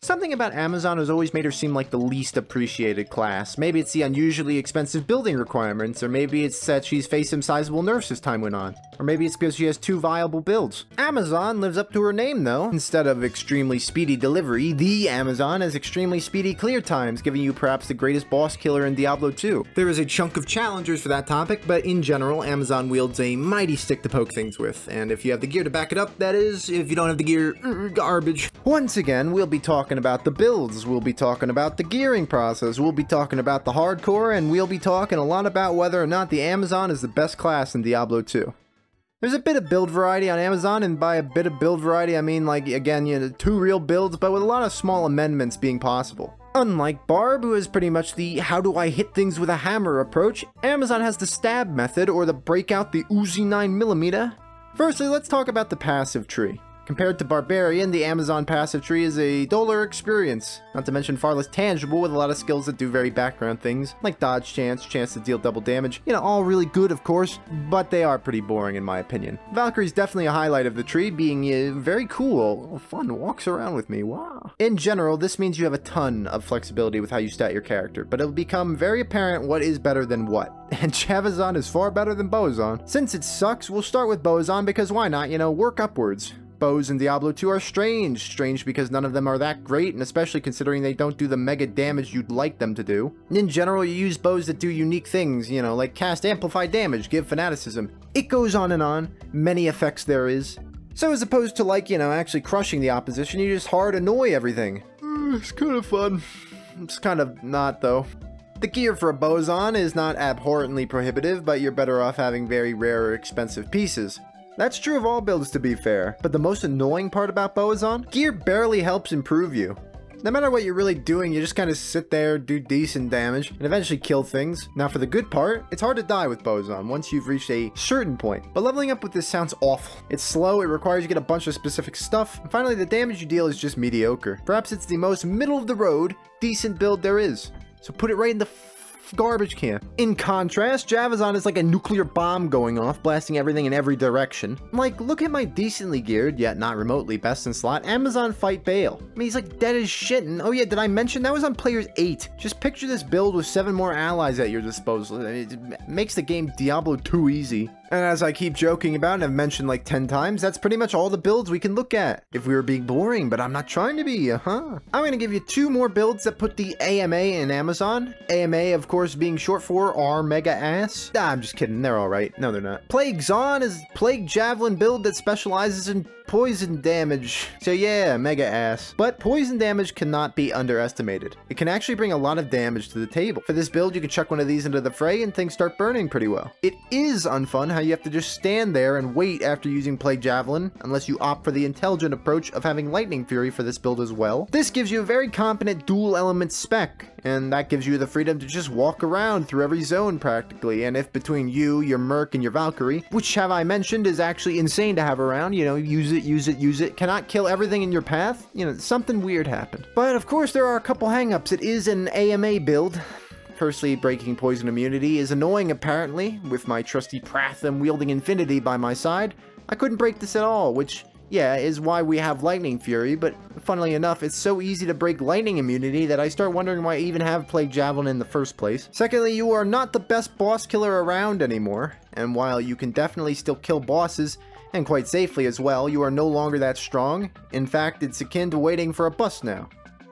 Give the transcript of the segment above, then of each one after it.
Something about Amazon has always made her seem like the least appreciated class. Maybe it's the unusually expensive building requirements, or maybe it's that she's faced some sizable nerfs as time went on. Or maybe it's because she has 2 viable builds. Amazon lives up to her name though. Instead of extremely speedy delivery, the Amazon has extremely speedy clear times, giving you perhaps the greatest boss killer in Diablo 2. There is a chunk of challengers for that topic, but in general, Amazon wields a mighty stick to poke things with, and if you have the gear to back it up, that is. If you don't have the gear, garbage. Once again, we'll be talking about the builds, we'll be talking about the gearing process, we'll be talking about the hardcore, and we'll be talking a lot about whether or not the Amazon is the best class in Diablo 2. There's a bit of build variety on Amazon, and by a bit of build variety I mean, like, again, 2 real builds, but with a lot of small amendments being possible. Unlike Barb, who is pretty much the how do I hit things with a hammer approach, Amazon has the stab method, or the break out the Uzi 9mm. Firstly, let's talk about the passive tree. Compared to Barbarian, the Amazon passive tree is a duller experience, not to mention far less tangible, with a lot of skills that do very background things, like dodge chance, chance to deal double damage. All really good of course, but they are pretty boring in my opinion. Valkyrie's definitely a highlight of the tree, being very cool, fun, walks around with me, wow. In general, this means you have a ton of flexibility with how you stat your character, but it'll become very apparent what is better than what. And Chavazon is far better than Bozon. Since it sucks, we'll start with Bozon because why not, work upwards. Bows in Diablo 2 are strange because none of them are that great, and especially considering they don't do the mega damage you'd like them to do. In general, you use bows that do unique things, like cast amplified damage, give fanaticism. It goes on, many effects there is. So as opposed to actually crushing the opposition, you just hard annoy everything. It's kind of fun. It's kind of not though. The gear for a Bozon is not abhorrently prohibitive, but you're better off having very rare or expensive pieces. That's true of all builds to be fair, but the most annoying part about Bozon? Gear barely helps improve you. No matter what you're really doing, you just kind of sit there, do decent damage, and eventually kill things. Now for the good part, it's hard to die with Bozon once you've reached a certain point. But leveling up with this sounds awful. It's slow, it requires you to get a bunch of specific stuff, and finally the damage you deal is just mediocre. Perhaps it's the most middle of the road, decent build there is. So put it right in the garbage can. In contrast, Chavazon is like a nuclear bomb going off, blasting everything in every direction. Like, look at my decently geared, yet not remotely best in slot, Amazon fight Bale. I mean, he's like dead as shit, and oh yeah, did I mention that was on players 8? Just picture this build with 7 more allies at your disposal. It makes the game Diablo 2 easy. And as I keep joking about and have mentioned like 10 times, that's pretty much all the builds we can look at. If we were being boring, but I'm not trying to be, I'm gonna give you 2 more builds that put the AMA in Amazon. AMA, of course, being short for R Mega Ass. Nah, I'm just kidding, they're alright. No, they're not. Plague Zon is Plague Javelin build that specializes in poison damage. So yeah, mega ass. But poison damage cannot be underestimated. It can actually bring a lot of damage to the table. For this build, you can chuck one of these into the fray and things start burning pretty well. It is unfun how you have to just stand there and wait after using Plague Javelin, unless you opt for the intelligent approach of having Lightning Fury for this build as well. This gives you a very competent dual element spec, and that gives you the freedom to just walk around through every zone practically, and if between you, your Merc, and your Valkyrie, which have I mentioned is actually insane to have around, use it, cannot kill everything in your path, something weird happened. But of course there are a couple hangups. It is an AMA build. Firstly, breaking poison immunity is annoying apparently. With my trusty Pratham wielding Infinity by my side, I couldn't break this at all, which, yeah, is why we have Lightning Fury, but funnily enough, it's so easy to break lightning immunity that I start wondering why I even have Plague Javelin in the first place. Secondly, you are not the best boss killer around anymore, and while you can definitely still kill bosses, and quite safely as well, you are no longer that strong. In fact, it's akin to waiting for a bus now.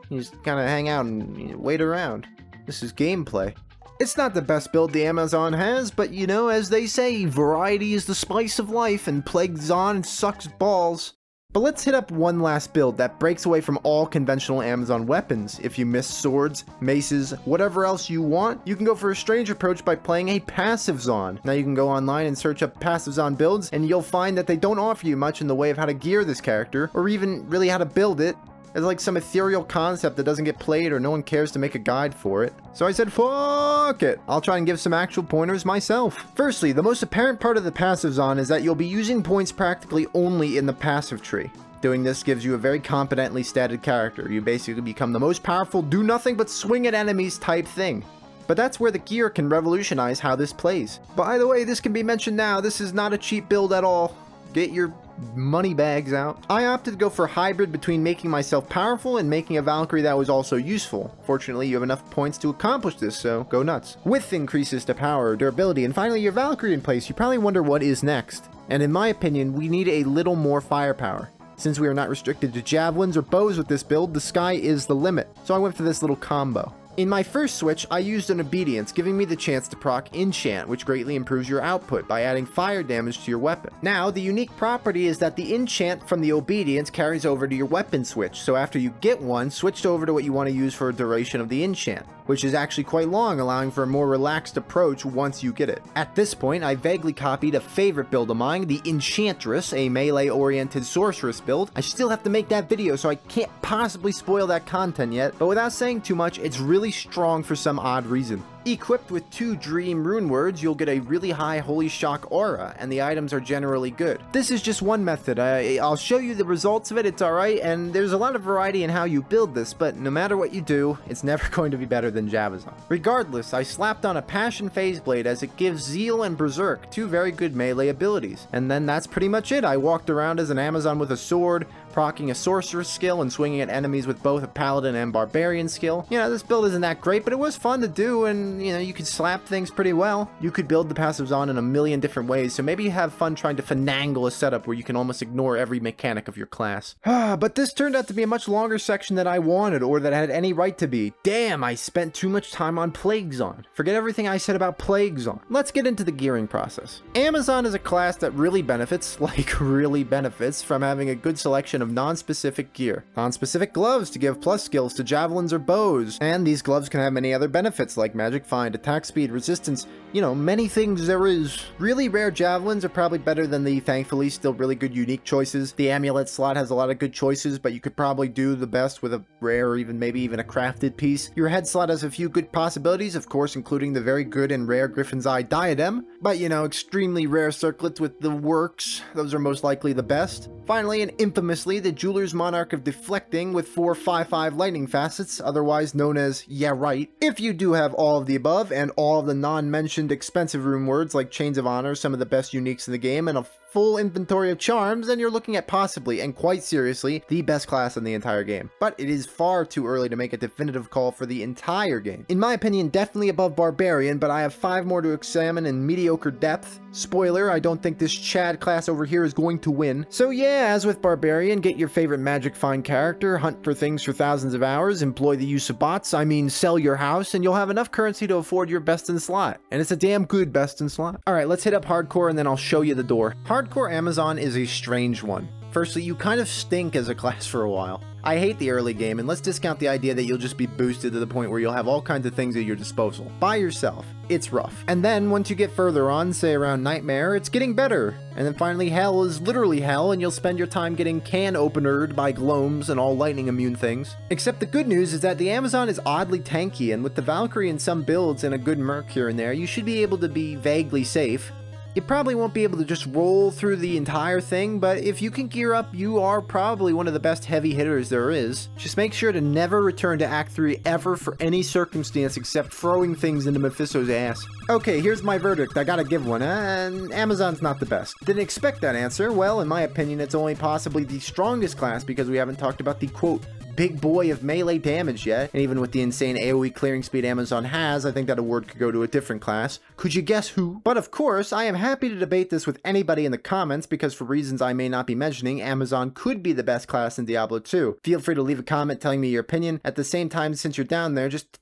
You just kind of hang out and wait around. This is gameplay. It's not the best build the Amazon has, but as they say, variety is the spice of life, and Plague Zon sucks balls. But let's hit up one last build that breaks away from all conventional Amazon weapons. If you miss swords, maces, whatever else you want, you can go for a strange approach by playing a passive Zon. Now you can go online and search up passive Zon builds, and you'll find that they don't offer you much in the way of how to gear this character, or even really how to build it. It's like some ethereal concept that doesn't get played or no one cares to make a guide for it. So I said, fuck it. I'll try and give some actual pointers myself. Firstly, the most apparent part of the passive Zon is that you'll be using points practically only in the passive tree. Doing this gives you a very competently statted character. You basically become the most powerful, do nothing but swing at enemies type thing. But that's where the gear can revolutionize how this plays. By the way, this can be mentioned now, this is not a cheap build at all. Get your money bags out. I opted to go for a hybrid between making myself powerful and making a Valkyrie that was also useful. Fortunately, you have enough points to accomplish this, so go nuts. With increases to power, durability, and finally your Valkyrie in place, you probably wonder what is next. And in my opinion, we need a little more firepower. Since we are not restricted to javelins or bows with this build, the sky is the limit. So I went for this little combo. In my first switch, I used an obedience, giving me the chance to proc enchant, which greatly improves your output by adding fire damage to your weapon. Now, the unique property is that the enchant from the obedience carries over to your weapon switch, so after you get one, switch over to what you want to use for a duration of the enchant, which is actually quite long, allowing for a more relaxed approach once you get it. At this point, I vaguely copied a favorite build of mine, the Enchantress, a melee-oriented sorceress build. I still have to make that video, so I can't possibly spoil that content yet, but without saying too much, it's really strong for some odd reason. Equipped with 2 Dream Rune Words, you'll get a really high Holy Shock aura, and the items are generally good. This is just one method. I'll show you the results of it, it's alright, and there's a lot of variety in how you build this, but no matter what you do, it's never going to be better than Javazon. Regardless, I slapped on a Passion Phase Blade as it gives Zeal and Berserk 2 very good melee abilities. And then that's pretty much it. I walked around as an Amazon with a sword, proccing a Sorceress skill and swinging at enemies with both a Paladin and Barbarian skill. You know, this build isn't that great, but it was fun to do, and you know, you could slap things pretty well. You could build the passives on in a million different ways, so maybe you have fun trying to finagle a setup where you can almost ignore every mechanic of your class. But this turned out to be a much longer section than I wanted, or that had any right to be. Damn, I spent too much time on Plaguezon. Forget everything I said about Plaguezon. Let's get into the gearing process. Amazon is a class that really benefits, like really benefits, from having a good selection of non-specific gear. Non-specific gloves to give plus skills to javelins or bows, and these gloves can have many other benefits like magic find, attack speed, resistance, you know, many things there is. Really rare javelins are probably better than the thankfully still really good unique choices. The amulet slot has a lot of good choices, but you could probably do the best with a rare or maybe even a crafted piece. Your head slot has a few good possibilities, of course, including the very good and rare Griffin's Eye diadem, but you know, extremely rare circlets with the works, those are most likely the best. Finally, and infamously, the Jeweler's Monarch of Deflecting with 4 5/5 lightning facets, otherwise known as yeah right. If you do have all of the above and all of the non-mentioned expensive rune words like Chains of Honor, some of the best uniques in the game, and a full inventory of charms, then you're looking at possibly, and quite seriously, the best class in the entire game. But it is far too early to make a definitive call for the entire game. In my opinion, definitely above Barbarian, but I have 5 more to examine in mediocre depth. Spoiler, I don't think this Chad class over here is going to win. So yeah, as with Barbarian, get your favorite magic find character, hunt for things for thousands of hours, employ the use of bots, I mean sell your house, and you'll have enough currency to afford your best in slot. And it's a damn good best in slot. Alright, let's hit up Hardcore and then I'll show you the door. Hardcore Amazon is a strange one. Firstly, you kind of stink as a class for a while. I hate the early game, and let's discount the idea that you'll just be boosted to the point where you'll have all kinds of things at your disposal. By yourself. It's rough. And then, once you get further on, say around Nightmare, it's getting better. And then finally, Hell is literally hell, and you'll spend your time getting can openered by gloams and all lightning immune things. Except the good news is that the Amazon is oddly tanky, and with the Valkyrie in some builds and a good merc here and there, you should be able to be vaguely safe. You probably won't be able to just roll through the entire thing, but if you can gear up, you are probably one of the best heavy hitters there is. Just make sure to never return to Act 3 ever for any circumstance except throwing things into Mephisto's ass. Okay, here's my verdict. I gotta give one. Amazon's not the best. Didn't expect that answer. Well, in my opinion, it's only possibly the strongest class because we haven't talked about the, quote, big boy of melee damage yet, and even with the insane AoE clearing speed Amazon has, I think that award could go to a different class. Could you guess who? But of course, I am happy to debate this with anybody in the comments because for reasons I may not be mentioning, Amazon could be the best class in Diablo 2. Feel free to leave a comment telling me your opinion. At the same time, since you're down there, just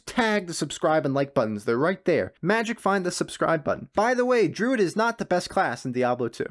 tag the subscribe and like buttons. They're right there. Magic find the subscribe button. By the way, Druid is not the best class in Diablo 2.